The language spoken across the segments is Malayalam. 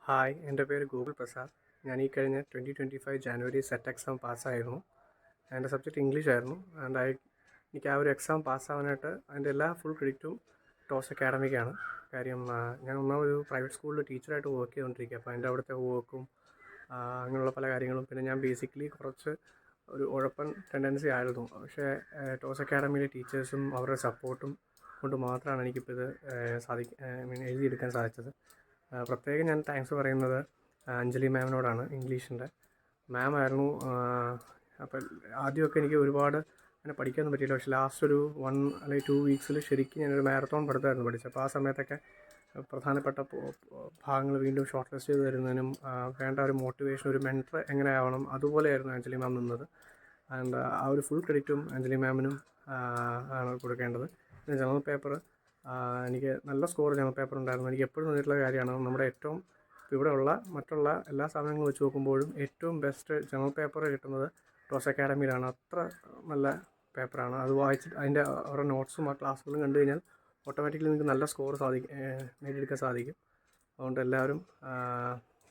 ഹായ്, എൻ്റെ പേര് ഗോകുൽ പ്രസാദ്. ഞാൻ ഈ കഴിഞ്ഞ 2025 ജാനുവരി സെറ്റ് എക്സാം പാസ്സായിരുന്നു. എൻ്റെ സബ്ജക്റ്റ് ഇംഗ്ലീഷ് ആയിരുന്നു. എനിക്ക് ആ ഒരു എക്സാം പാസ്സാവാനായിട്ട് അതിൻ്റെ എല്ലാ ഫുൾ ക്രെഡിറ്റും ടോസ് അക്കാഡമിക്കാണ്. കാര്യം ഞാൻ ഒന്നാമതൊരു പ്രൈവറ്റ് സ്കൂളിൽ ടീച്ചറായിട്ട് വർക്ക് ചെയ്തുകൊണ്ടിരിക്കുക. അപ്പോൾ അതിൻ്റെ അവിടുത്തെ വർക്കും അങ്ങനെയുള്ള പല കാര്യങ്ങളും, പിന്നെ ഞാൻ ബേസിക്കലി കുറച്ച് ഒരു ഉഴപ്പൻ ടെൻഡൻസി ആയിരുന്നു. പക്ഷേ ടോസ് അക്കാഡമിയിലെ ടീച്ചേഴ്സും അവരുടെ സപ്പോർട്ടും കൊണ്ട് മാത്രമാണ് എനിക്കിപ്പോൾ ഇത് എഴുതിയെടുക്കാൻ സാധിച്ചത്. പ്രത്യേകം ഞാൻ താങ്ക്സ് പറയുന്നത് അഞ്ജലി മാമിനോടാണ്, ഇംഗ്ലീഷിൻ്റെ മാം ആയിരുന്നു. അപ്പം ആദ്യമൊക്കെ എനിക്ക് ഒരുപാട് അങ്ങനെ പഠിക്കാനൊന്നും പറ്റിയില്ല. പക്ഷേ ലാസ്റ്റ് ഒരു 1 അല്ലെങ്കിൽ 2 വീക്സിൽ ശരിക്കും ഞാനൊരു മാരത്തോൺ പഠിത്തമായിരുന്നു പഠിച്ചത്. അപ്പോൾ ആ സമയത്തൊക്കെ പ്രധാനപ്പെട്ട ഭാഗങ്ങൾ വീണ്ടും ഷോർട്ട് ലിസ്റ്റ് ചെയ്ത് തരുന്നതിനും വേണ്ട ഒരു മോട്ടിവേഷൻ, ഒരു മെൻറ്റർ എങ്ങനെ ആവണം, അതുപോലെയായിരുന്നു അഞ്ജലി മാം നിന്നത്. ആൻഡ് ആ ഒരു ഫുൾ ക്രെഡിറ്റും അഞ്ജലി മാമിനും ആണ് കൊടുക്കേണ്ടത്. പിന്നെ ജനറൽ പേപ്പർ എനിക്ക് നല്ല സ്കോർ ജനറൽ പേപ്പർ ഉണ്ടായിരുന്നു. എനിക്ക് എപ്പോഴും തോന്നിയിട്ടുള്ള കാര്യമാണ്, നമ്മുടെ ഏറ്റവും ഇവിടെയുള്ള മറ്റുള്ള എല്ലാ സാധനങ്ങളും വെച്ച് നോക്കുമ്പോഴും ഏറ്റവും ബെസ്റ്റ് ജനറൽ പേപ്പർ കിട്ടുന്നത് ടോസ് അക്കാഡമിയിലാണ്. അത്ര നല്ല പേപ്പറാണ്. അത് വായിച്ചിട്ട് അതിൻ്റെ ഓരോ നോട്ട്സും ആ ക്ലാസ്സുകളും കണ്ടു കഴിഞ്ഞാൽ ഓട്ടോമാറ്റിക്കലി നിങ്ങൾക്ക് നല്ല സ്കോർ നേടിയെടുക്കാൻ സാധിക്കും. അതുകൊണ്ട് എല്ലാവരും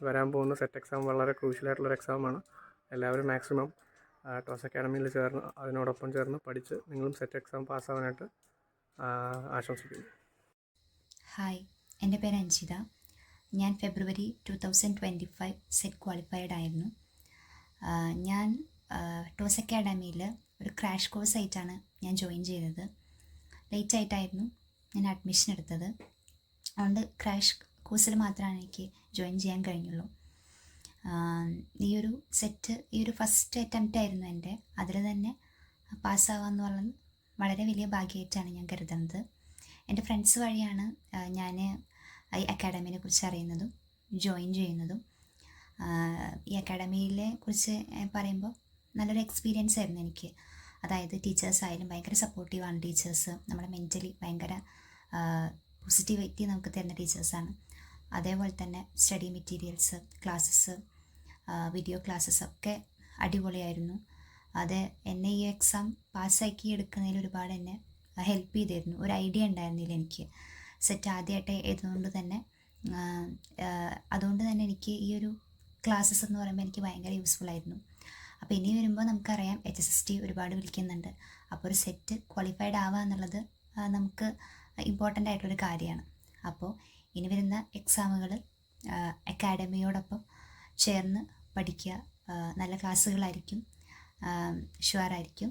വരാൻ പോകുന്ന സെറ്റ് എക്സാം വളരെ ക്രൂഷ്യലായിട്ടുള്ളൊരു എക്സാമാണ്. എല്ലാവരും മാക്സിമം ടോസ് അക്കാഡമിയിൽ ചേർന്ന് അതിനോടൊപ്പം ചേർന്ന് പഠിച്ച് നിങ്ങളും സെറ്റ് എക്സാം പാസ്സാവാനായിട്ട് ആശംസിക്കുന്നു. ഹായ്, എൻ്റെ പേര് അഞ്ജിത. ഞാൻ ഫെബ്രുവരി 2025 സെറ്റ് ക്വാളിഫൈഡ് ആയിരുന്നു. ഞാൻ ടോസ് അക്കാഡമിയിൽ ഒരു ക്രാഷ് കോഴ്സ് ആയിട്ടാണ് ഞാൻ ജോയിൻ ചെയ്തത്. ലേറ്റ് ആയിട്ടായിരുന്നു ഞാൻ അഡ്മിഷൻ എടുത്തത്. അതുകൊണ്ട് ക്രാഷ് കോഴ്സിൽ മാത്രമാണ് എനിക്ക് ജോയിൻ ചെയ്യാൻ കഴിഞ്ഞുള്ളൂ. ഈ ഒരു ഫസ്റ്റ് അറ്റംപ്റ്റ് ആയിരുന്നു എൻ്റെ. അതിൽ തന്നെ പാസ്സാവാന്ന് പറയുന്നത് വളരെ വലിയ ഭാഗ്യമായിട്ടാണ് ഞാൻ കരുതുന്നത്. എൻ്റെ ഫ്രണ്ട്സ് വഴിയാണ് ഞാൻ ഈ അക്കാഡമിനെ കുറിച്ച് അറിയുന്നതും ജോയിൻ ചെയ്യുന്നതും. ഈ അക്കാഡമിയെ കുറിച്ച് പറയുമ്പോൾ നല്ലൊരു എക്സ്പീരിയൻസ് ആയിരുന്നു എനിക്ക്. അതായത് ടീച്ചേഴ്സ് ആയാലും ഭയങ്കര സപ്പോർട്ടീവാണ്. ടീച്ചേഴ്സ് നമ്മളെ മെൻ്റലി ഭയങ്കര പോസിറ്റിവിറ്റി നമുക്ക് തരുന്ന ടീച്ചേഴ്സാണ്. അതേപോലെ തന്നെ study materials, classes, video classes ഒക്കെ അടിപൊളിയായിരുന്നു. അത് എന്നെ ഈ എക്സാം പാസ്സാക്കി എടുക്കുന്നതിൽ ഒരുപാട് എന്നെ ഹെൽപ്പ് ചെയ്തിരുന്നു. ഒരു ഐഡിയ ഉണ്ടായിരുന്നില്ല എനിക്ക്. സെറ്റ് ആദ്യമായിട്ട് എഴുതുന്നത് തന്നെ അതുകൊണ്ട് തന്നെ എനിക്ക് ഈ ഒരു ക്ലാസ്സസ് എന്ന് പറയുമ്പോൾ എനിക്ക് ഭയങ്കര യൂസ്ഫുൾ ആയിരുന്നു. അപ്പോൾ ഇനി വരുമ്പോൾ നമുക്കറിയാം HSST ഒരുപാട് വിളിക്കുന്നുണ്ട്. അപ്പോൾ ഒരു സെറ്റ് ക്വാളിഫൈഡ് ആവുക എന്നുള്ളത് നമുക്ക് ഇമ്പോർട്ടൻ്റ് ആയിട്ടുള്ളൊരു കാര്യമാണ്. അപ്പോൾ ഇനി വരുന്ന എക്സാമുകൾ അക്കാഡമിയോടൊപ്പം ചേർന്ന് പഠിക്കുക. നല്ല ക്ലാസ്സുകളായിരിക്കും, ഷുവറായിരിക്കും.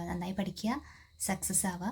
നന്നായി പഠിക്കുക, സക്സസ് ആവുക.